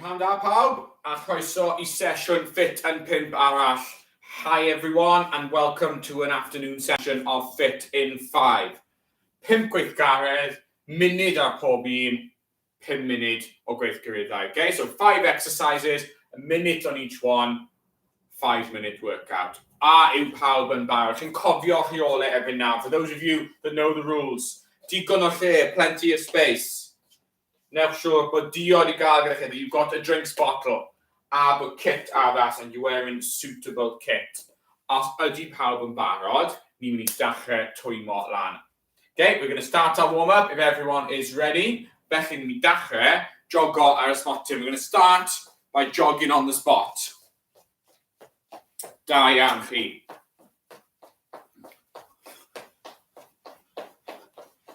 Pam da pawb, a croeso I sesiwn Ffit yn 5 arall. Hi everyone and welcome to an afternoon session of Ffit in 5. 5 gweithgaredd, munud ar pob un, 5 munud o gweithgareddau. Okay, so 5 exercises, a minute on each one, 5-minute workout. A yw pawb yn barod. Chi'n cofio rheolau every now. For those of you that know the rules, digon o lle, plenty of space. Newch siŵr bod diod I gael gyda chi, that you've got a drinks bottle, a bod kit addas and you're wearing suitable kit. Os ydy pawb yn barod, ni'n mynd I dechrau twymo lan. Okay, we're going to start our warm-up if everyone is ready. Felly ni'n mynd I dechrau jogo ar y smotin. We're going to start by jogging on the spot. Da iawn chi.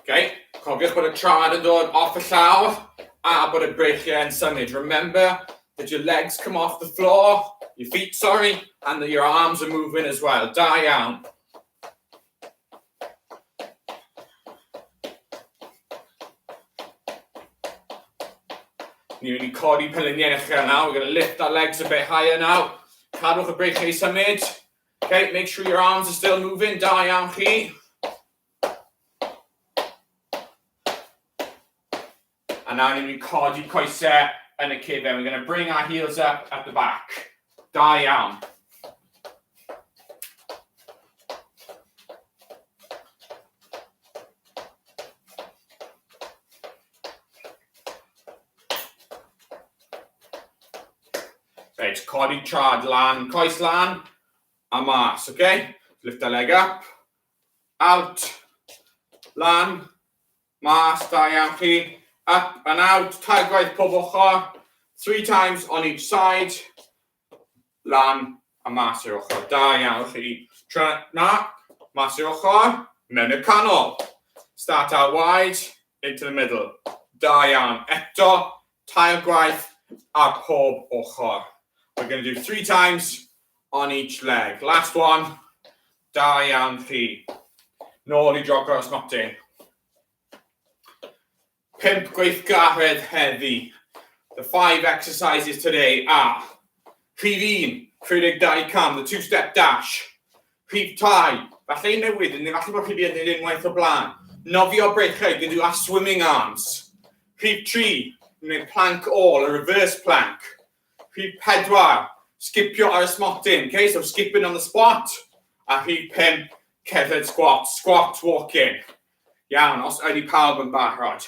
Okay, cofiwch bod y trad yn dod off y llawr a bod y breichiau yn symud. Remember that your legs come off the floor, your feet, sorry, and that your arms are moving as well. Da iawn. Ni'n mynd I codi peliniau uchel now. We're going to lift our legs a bit higher now. Cadwch y breichiau symud. Okay, make sure your arms are still moving. Da iawn chi. And now we're going to codi coesau yn y cefn. We're going to bring our heels up at the back. Da iawn. Right, codi trad lan, coes lan, a mas, okay? Lift the leg up, out, lan, mas, da iawn chi. Up and out, tair gwaith pob ochr, 3 times on each side, lan a mas i'r ochr. Da iawn chi. Na, mas i'r ochr, mewn i'r canol. Start out wide, into the middle. Da iawn. Eto, tair gwaith a pob ochr. We're going to do 3 times on each leg. Last one, da iawn chi. Nôl I jogo ar ysmotyn. 5 gweithgaredd heddi. The 5 exercises today are rhif 1, 32 cam, the 2-step dash. Rhif 2, falle newydd, neu falle bod chi wedi gwneud unwaith o blaen. Nofio breichiau, you can do our swimming arms. Rhif 3, neu plank all, a reverse plank. Rhif 4, skipio ar ysmotyn, okay, so skipping on the spot. A rhif 5, cerdded squat, squat walking. Iawn, os ydy pawb yn barod.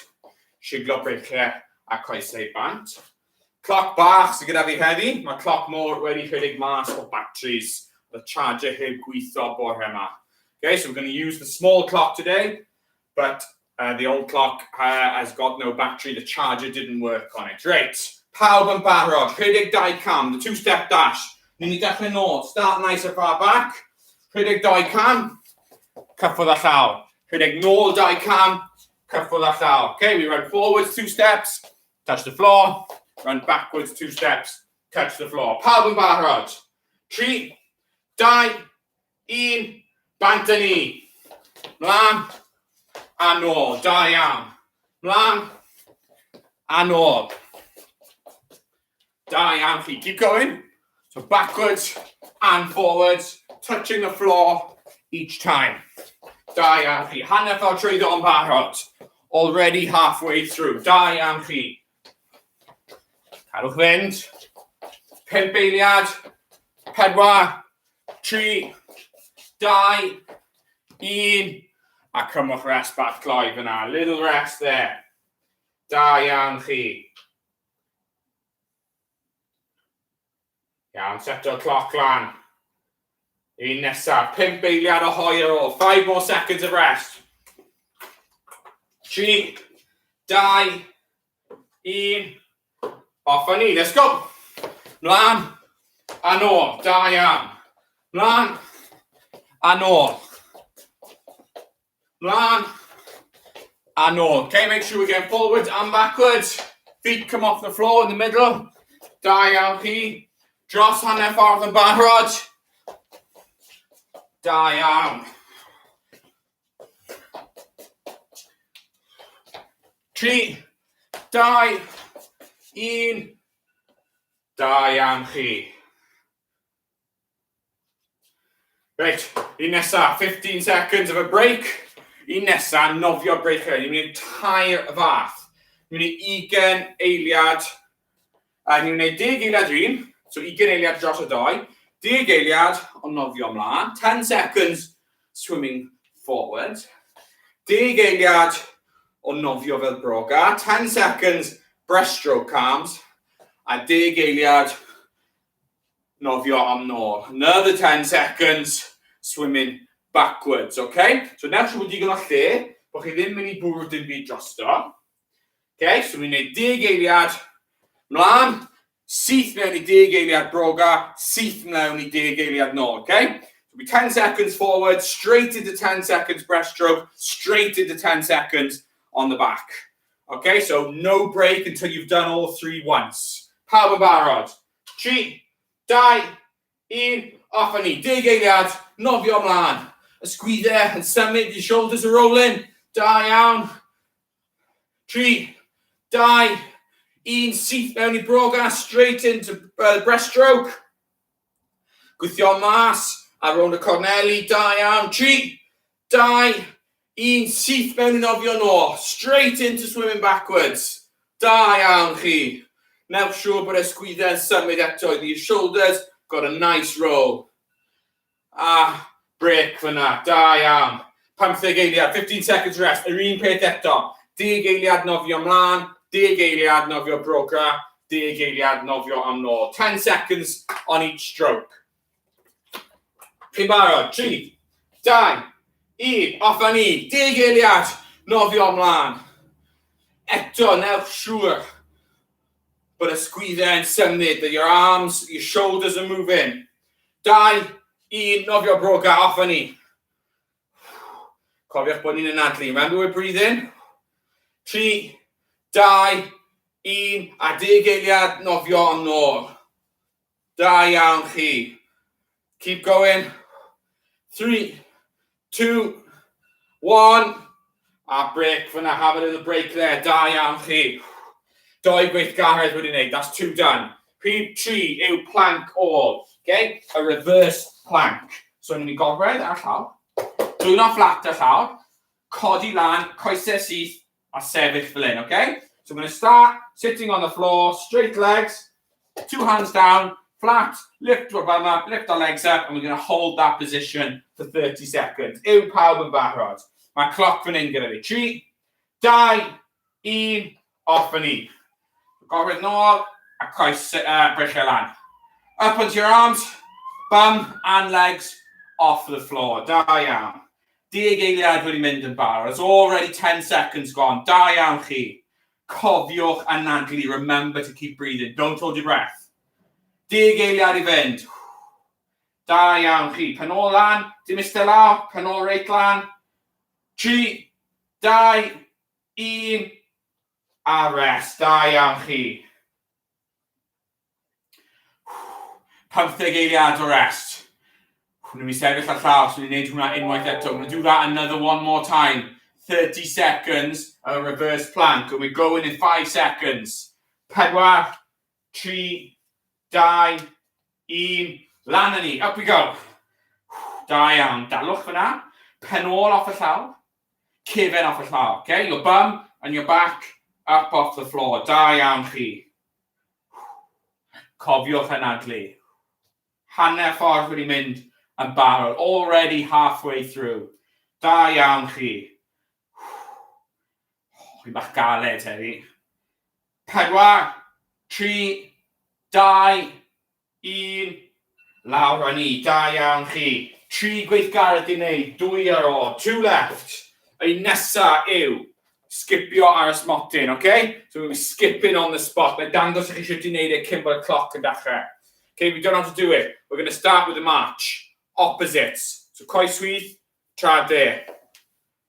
Siglo breichiau a coesau bant. Cloc bach sydd gyda fi heddi. Mae cloc môr wedi rhedeg mas o batteries. The charger heb gweithio bore yma. Okay, so we're going to use the small clock today, but the old clock has got no battery. The charger didn't work on it. Right, pawb yn barod. Rhedeg 2 cam, the 2-step dash. Ni'n I dechrau nôl. Start nice at far back. Rhedeg 2 cam. Cyffwrdd a llaw. Rhedeg nôl 2 cam. Cyffwrdd a llaw. Okay, we run forwards 2 steps, touch the floor, run backwards 2 steps, touch the floor. Pawb yn barod. 3, 2, 1, bant a ni. Mlaen a nôl. Da iawn. Mlaen a nôl. Da iawn chi. Keep going. So backwards and forwards, touching the floor each time. Da iawn chi. Hanner ffordd trwyddo yn barod. Already halfway through. Da iawn chi. Cadwch fynd. 5 eiliad. 4, 3, 2, 1. A cymwch rest back gloi fyna. Little rest there. Da iawn chi. Iawn, seto'r cloc lan. Un nesaf. 5 eiliad o hoi ar ôl. 5 more seconds of rest. 3, 2, 1. Off a ni. Let's go. Mlaen a nôl. Da iawn. Mlaen a nôl. Mlaen a nôl. Okay, make sure we're going forwards and backwards. Feet come off the floor in the middle. Da iawn chi. Dros hanner ffordd yn barod. Da iawn. 3, 2, 1, Da iawn chi. Reit, un nesa, 15 seconds of a break. Un nesa, nofio break hyn. Ni'n mynd tair y fath. Ni'n mynd 20 eiliad. A ni'n mynd 10 eiliad un. So 20 eiliad dros y doi. 10 eiliad o nofio ymlaen. 10 seconds swimming forward. 10 eiliad o nofio fel broga. 10 seconds breaststroke arms. A 10 eiliad nofio am nôl. Another 10 seconds swimming backwards, okay? So newch chi bod digon o lle, bod chi ddim mynd i bwrw dim byd drosto. Okay, so ni'n gwneud 10 eiliad mlaen, syth mewn i 10 eiliad broga, syth mewn i 10 eiliad nôl, okay? So be 10 seconds forward, straight into 10 seconds breaststroke, straight into 10 seconds on the back. Okay, so no break until you've done all three once. Pawb yn barod. 3, 2, 1, off a ni. 10 eiliad, nofio ymlaen. Ysgwyddau yn symud, your shoulders are rolling. Da iawn. 3, 2, 1, syth mewn i broga, straight into breaststroke. Gwythio mas, a round y corneli, da iawn. 3, 2, 1, syth mewn i nofio nôl. Straight into swimming backwards. Da iawn chi. Newch siŵr bod ysgwyddau yn symud eto. Your shoulders got a nice roll. Break fyna. Da iawn. 15 eiliad, 15 seconds rest. Yr un peth eto. 10 eiliad nofio ymlaen. 10 eiliad nofio broga. 10 eiliad nofio am nôl. 10 seconds on each stroke. Chi'n barod? 3, 2, 1, off a ni. 10 eiliad nofio ymlaen. Eto, newch siŵr bod ysgwyddau yn symud, that your arms, your shoulders are moving. 2, 1, nofio broga, off a ni. Cofiwch bod ni'n anadlu. Remember we're breathing? 3, 2, 1, a 10 eiliad nofio am nôl. Da iawn chi. Keep going. 3, 2, 1. A break fyna, have a little break there. Da iawn chi. 2 gweithgaredd wedi wneud, that's 2 done. Rhif 3 yw plank all, okay? A reverse plank. So ni'n mynd i gogledd ar llaw, dwylo fflat ar llaw, codi lan, coesau syth, a sefyll fel hyn, okay? So I'm going to start sitting on the floor, straight legs, 2 hands down, flat, lift your bum up, lift our legs up, and we're going to hold that position for 30 seconds. Yw pawb yn barod. Mae cloc fan hyn gyda fi. 3, 2, 1, off a ni. Gogledd nôl, a coes breichau lan. Up onto your arms, bum and legs off the floor. Da iawn. 10 eiliad wedi mynd yn barod. It's already 10 seconds gone. Da iawn chi. Cofiwch anadlu. Remember to keep breathing. Don't hold your breath. 10 eiliad i fynd. Da iawn chi. Pen ôl lan, dim iste lawr, pen ôl reit lan. 3, 2, 1, a rest. Da iawn chi. 15 eiliad o rest. We're going to be sefyll ar llaw, so we're going to do hwnna unwaith eto. We're going to do that another one more time. 30 seconds of a reverse plank, and we're going in 5 seconds. 4, 3, 2, 1, lan a ni. Up we go. Da iawn. Dalwch fyna. Pen ôl off y llaw. Cefen off y llaw. Okay? Your bum and your back up off the floor. Da iawn chi. Cofiwch anadlu. Hanner ffordd wedi mynd yn barod. Already halfway through. Da iawn chi. Chi'n bach galed heddi. 4, 3, 2, 1. Lawr a ni. Da iawn chi. 3 gweithgaredd i wneud. 2 ar ôl. 2 left. Ein nesa yw skipio ar y smotyn, okay? So we're skipping on the spot. Mae'n dangos i chi sut i wneud e cyn bod y cloc yn dechrau. Okay, we don't know how to do it. We're going to start with the march. Opposites. So coes swydd, trad there.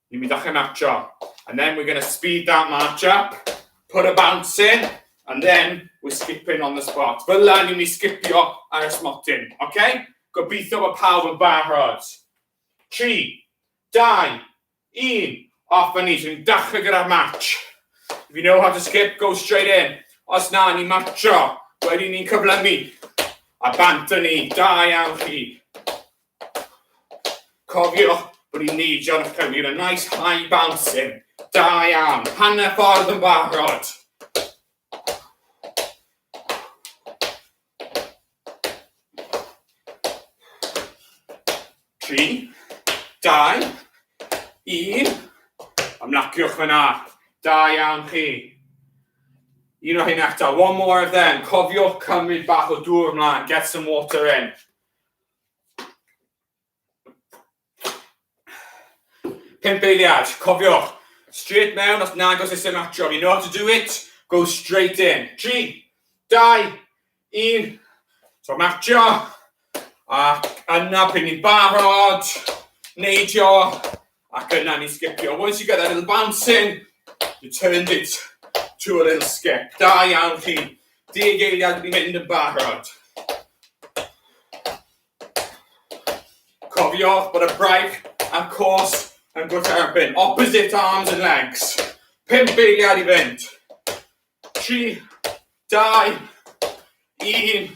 Ni'n mynd dechrau marcho. And then we're going to speed that march up, put a bounce in, and then we're skipping on the spot. Fel la ni'n mynd skipio ar y smotyn, okay? Gobeithio bod pawb yn barod. 3, 2, 1, off a ni. So ni'n dechrau gyda'r march. If you know how to skip, go straight in. Os na, ni'n marcho. Wedyn ni'n cyflymu. A bant ni. Da iawn chi. Cofiwch bod ni'n neidio yn eich cyflwyr. A nice high bouncing. Da iawn. Hanner ffordd yn barod. 3, 2, 1. Ymlaciwch fyna. Da iawn chi. Un o hyn eto. One more of them. Cofiwch cymryd bach o dŵr ymlaen. Get some water in. 5 eiliad. Cofiwch. Straight mewn os nag oes eisiau matcho. You know how to do it? Go straight in. 3, 2, 1. So matcho. Ac yna pan ni'n barod. Neidio. Ac yna ni'n skipio. Once you get that little bouncing, you turned it to a little skip. Da iawn chi. 10 eiliad ni'n mynd yn barod. Cofiwch bod y braidd a'r cwrs yn gwrth-erbyn. Opposite arms and legs. 5 eiliad i fynd. 3, 2, 1.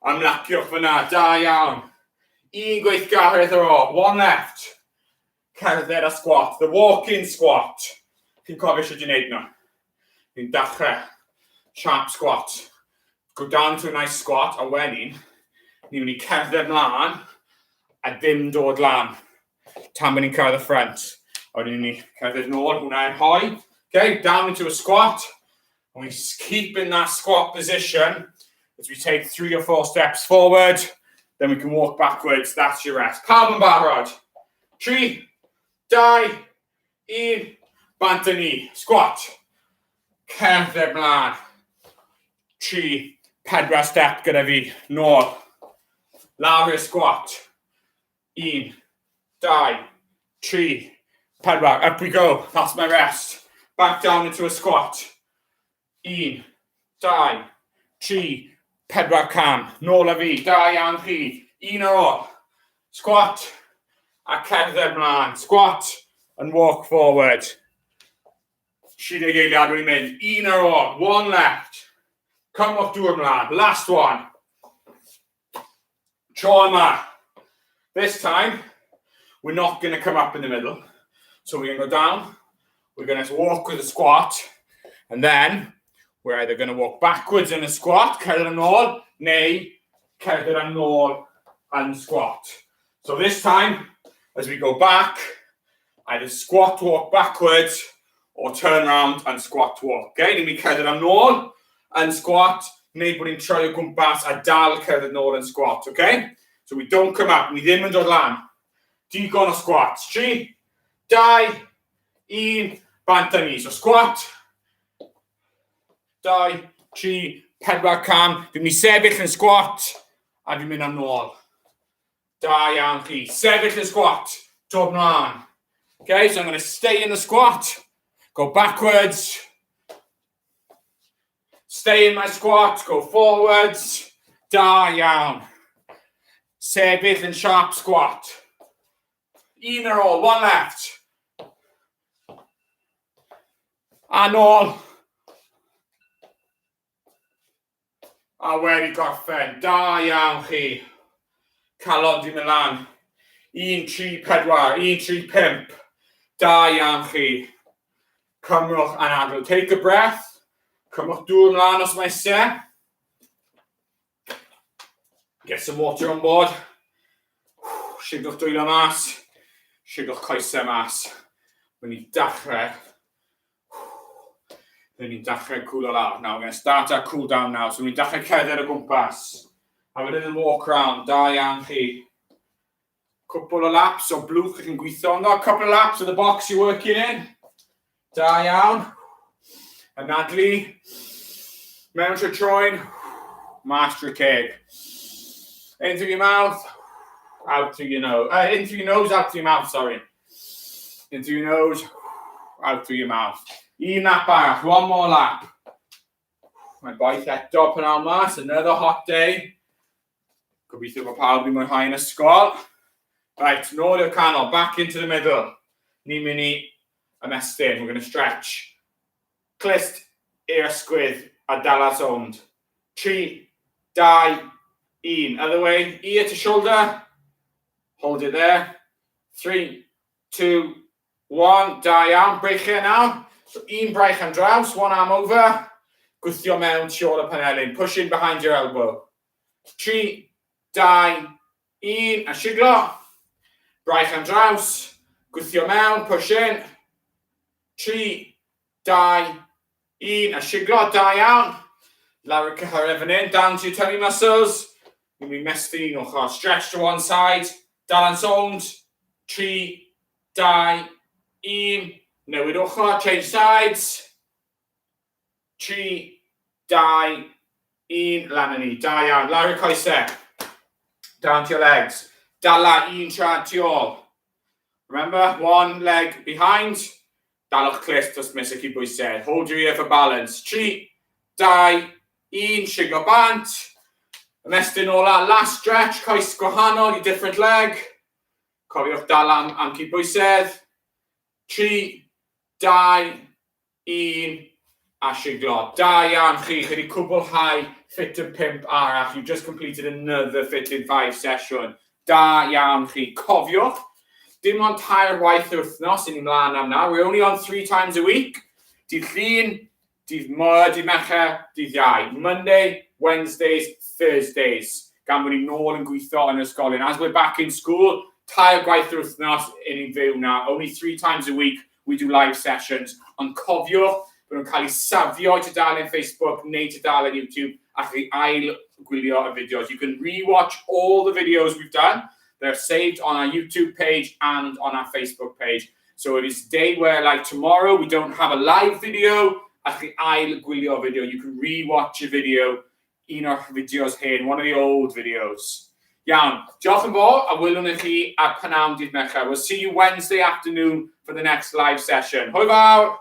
Ymlaciwch fyna. Da iawn. 1 gweithgaredd ar ôl. 1 left. Cerdded a squat. The walk-in squat. Chi'n cofio sut i'n neud nhw? Chi'n dechrau. Sharp squat. Go down to a nice squat. A wedyn, ni'n mynd i cerdded mlaen a ddim dod lan. Tan bod ni'n cyrraedd y ffrant. A wedyn ni cerdded nôl. Hwna yn hoi. Okay, down into a squat. And we keep in that squat position as we take 3 or 4 steps forward. Then we can walk backwards. That's your rest. Pawb yn barod. 3, 2, 1. Bant y ni. Squat. Cerdded mlaen. 3, 4 step gyda fi. Nôl. Lawr i'r squat. 1, 2, 3, 4. Up we go. That's my rest. Back down into a squat. 1, 2, 3, 4 cam. Nôl a fi. Da iawn chi. 1 ar ôl. Squat. A cerdded mlaen. Squat and walk forward. 30 eiliad dwi'n mynd. 1 ar ôl. 1 left. Cymwch dŵr mlaen. Last one. Tro yma. This time, we're not going to come up in the middle. So we're going to go down. We're going to walk with a squat. And then, we're either going to walk backwards in a squat, cerdded yn ôl, neu cerdded yn ôl and squat. So this time, as we go back, either squat, walk backwards, or turn around and squat, walk. Okay, ni'n mynd cerdded yn ôl and squat, neu bod ni'n troi o gwmpas a dal cerdded yn ôl and squat, okay? So we don't come up, ni ddim yn dod lan. Digon o squats. 3, 2, 1, bant a ni. So squat. 2, 3, 4 cam. Dwi'n mynd i sefyll yn squat a dwi'n mynd yn ôl. Da iawn chi. Sefyll yn squat. Dod mlaen. Okay, so I'm going to stay in the squat. Go backwards. Stay in my squat. Go forwards. Da iawn. Sefyll yn sharp squat. 1 ar ôl. 1 left. A nôl. A wedi gorffen. Da iawn chi. Calon di mynd lan. 1, 3, 4. 1, 3, 5. Da iawn chi. Cymrwch and adl. Take a breath. Cymrwch dŵr mlaen os mae eisiau. Get some water on board. Sigwch dwylo mas. Sigwch coesau mas. When ni'n dechrau. Then ni'n dechrau cwlo lawr. Now, we're going to start our cool down now. So ni'n dechrau cerdded o gwmpas. Have a little walk around. Da iawn chi. Couple of laps o blwch chi'n gweithio ynddo. Couple of laps of the box you're working in. Da iawn. Anadlu. Mewn trwy troen. Mas trwy ceg. In through your mouth. Out through your nose. In through your nose, out through your mouth, sorry. In through your nose. Out through your mouth. 1 lap arall. 1 more lap. Mae'n boeth eto pan mas. Another hot day. Gobeithio bod pawb wedi mwynhau yn ysgol. Right, nôl i'r canol. Back into the middle. Ni'n mynd i ymestyn. We're going to stretch. Clust i'r ysgwydd a dala sownd. 3, 2, 1. Other way, ear to shoulder. Hold it there. 3, 2, 1. Da iawn. Breich here now. So un braich am draws, one arm over. Gwthio mewn tu ôl y panelyn. Push in behind your elbow. 3, 2, 1. A siglo. Braich am draws. Gwthio mewn. Push in. 3, 2, 1. A siglo. Da iawn. Lawr y cyhyrau fan hyn. Down to your tummy muscles. You'll be mestyn un ochr. Stretch to one side. Dal and sound. 3, 2, 1. Newid ochr. Change sides. 3, 2, 1. Lan yn ni. Da iawn. Lawr y coesau. Down to your legs. Dala un trad tu ôl. Remember, one leg behind. Dalwch clust os mis y bwysau. Hold your ear for balance. 3, 2, 1. Siglo bant. Ymestyn ola. Last stretch. Coes gwahanol i different leg. Cofiwch dal am cydbwysedd. 3, 2, 1. A siglo. Da iawn chi. Chi wedi cwblhau Ffit yn 5 arall. You've just completed another Ffit in 5 session. Da iawn chi. Cofiwch. Dim ond tair waith yr wythnos i ni mlaen am na. We're only on 3 times a week. Dydd Llun, dydd Mor, dydd Mercher, dydd Iau. Monday, Wednesdays, Thursdays. Gan bod ni nôl yn gweithio yn ysgolion. As we're back in school, tair gwaith yr wythnos i ni'n fyw na. Only 3 times a week we do live sessions. Ond cofiwch bod nhw'n cael eu safio i tudalen Facebook neu tudalen YouTube a chi ail gwylio y fideos. You can re-watch all the videos we've done. They're saved on our YouTube page and on our Facebook page. So if it's a day where, like tomorrow, we don't have a live video, a chi ail gwylio video, you can re-watch a video, un o'r fideos hyn, one of the old videos. Iawn, diolch yn fawr, a wylwn i chi ar Pnawn Dydd Mercher. We'll see you Wednesday afternoon for the next live session. Hwyl fawr!